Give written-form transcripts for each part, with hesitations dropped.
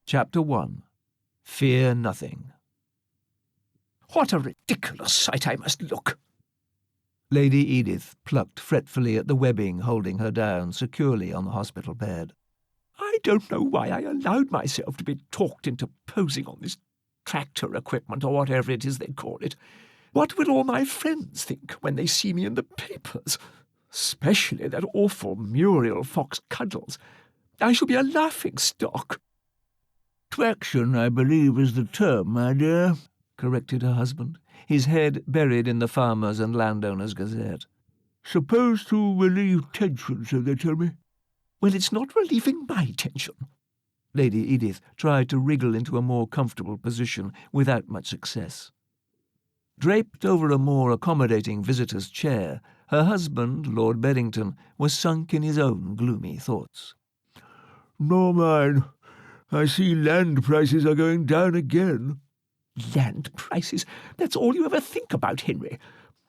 Chapter 1. Fear Nothing. What a ridiculous sight I must look! Lady Edith plucked fretfully at the webbing holding her down securely on the hospital bed. I don't know why I allowed myself to be talked into posing on this tractor equipment or whatever it is they call it. What will all my friends think when they see me in the papers? Especially that awful Muriel Fox Cuddles. I shall be a laughing-stock. Traction, I believe, is the term, my dear, corrected her husband, his head buried in the Farmers' and Landowners' Gazette. Supposed to relieve tension, so they tell me. Well, it's not relieving my tension. Lady Edith tried to wriggle into a more comfortable position without much success. Draped over a more accommodating visitor's chair, her husband, Lord Beddington, was sunk in his own gloomy thoughts. Nor mine. I see land prices are going down again. Land prices? That's all you ever think about, Henry.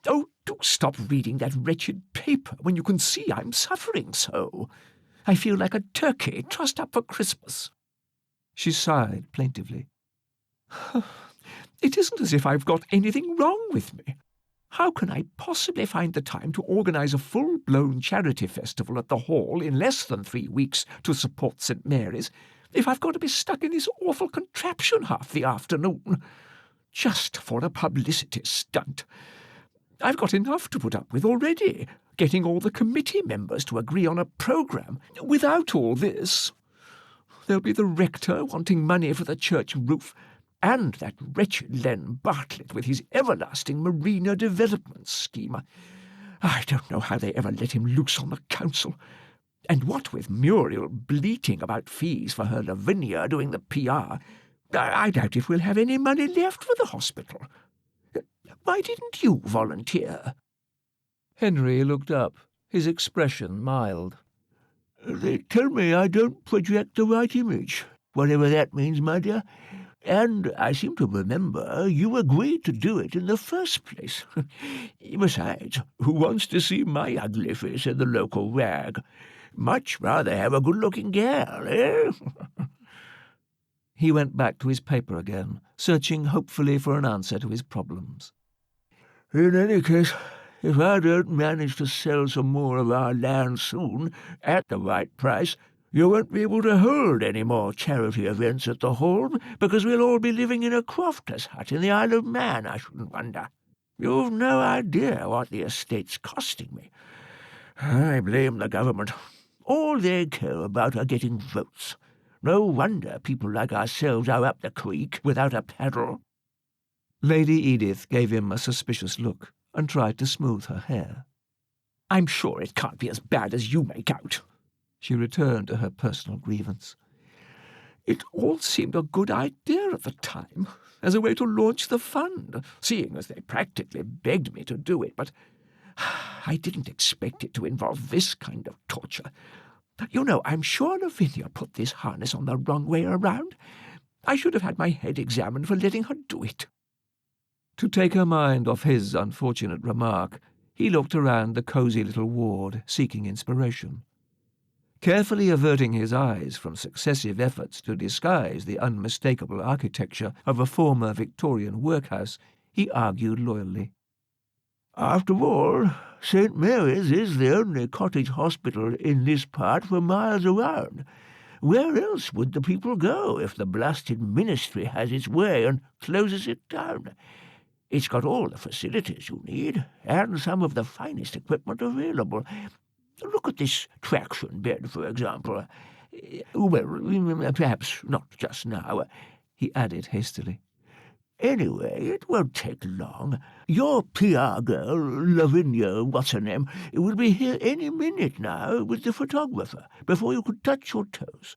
Oh, do stop reading that wretched paper when you can see I'm suffering so. I feel like a turkey trussed up for Christmas. She sighed plaintively. It isn't as if I've got anything wrong with me. How can I possibly find the time to organise a full-blown charity festival at the Hall in less than 3 weeks to support St. Mary's if I've got to be stuck in this awful contraption half the afternoon? Just for a publicity stunt. I've got enough to put up with already, getting all the committee members to agree on a programme. Without all this, there'll be the rector wanting money for the church roof, and that wretched Len Bartlett with his everlasting marina development scheme. I don't know how they ever let him loose on the council. And what with Muriel bleating about fees for her Lavinia doing the PR, I doubt if we'll have any money left for the hospital. Why didn't you volunteer? Henry looked up, his expression mild. They tell me I don't project the right image, whatever that means, my dear. And I seem to remember you agreed to do it in the first place. Besides, who wants to see my ugly face in the local rag? Much rather have a good-looking girl, eh? He went back to his paper again, searching hopefully for an answer to his problems. In any case, if I don't manage to sell some more of our land soon, at the right price, you won't be able to hold any more charity events at the Hall, because we'll all be living in a crofter's hut in the Isle of Man, I shouldn't wonder. You've no idea what the estate's costing me. I blame the government. All they care about are getting votes. No wonder people like ourselves are up the creek without a paddle. Lady Edith gave him a suspicious look and tried to smooth her hair. I'm sure it can't be as bad as you make out. She returned to her personal grievance. It all seemed a good idea at the time, as a way to launch the fund, seeing as they practically begged me to do it, but I didn't expect it to involve this kind of torture. You know, I'm sure Lavinia put this harness on the wrong way around. I should have had my head examined for letting her do it. To take her mind off his unfortunate remark, he looked around the cosy little ward, seeking inspiration. Carefully averting his eyes from successive efforts to disguise the unmistakable architecture of a former Victorian workhouse, he argued loyally. After all, St. Mary's is the only cottage hospital in this part for miles around. Where else would the people go if the blasted ministry has its way and closes it down? It's got all the facilities you need, and some of the finest equipment available. Look at this traction bed, for example. Well, perhaps not just now, he added hastily. Anyway, it won't take long. Your PR girl, Lavinia, what's-her-name, will be here any minute now with the photographer, before you could touch your toes.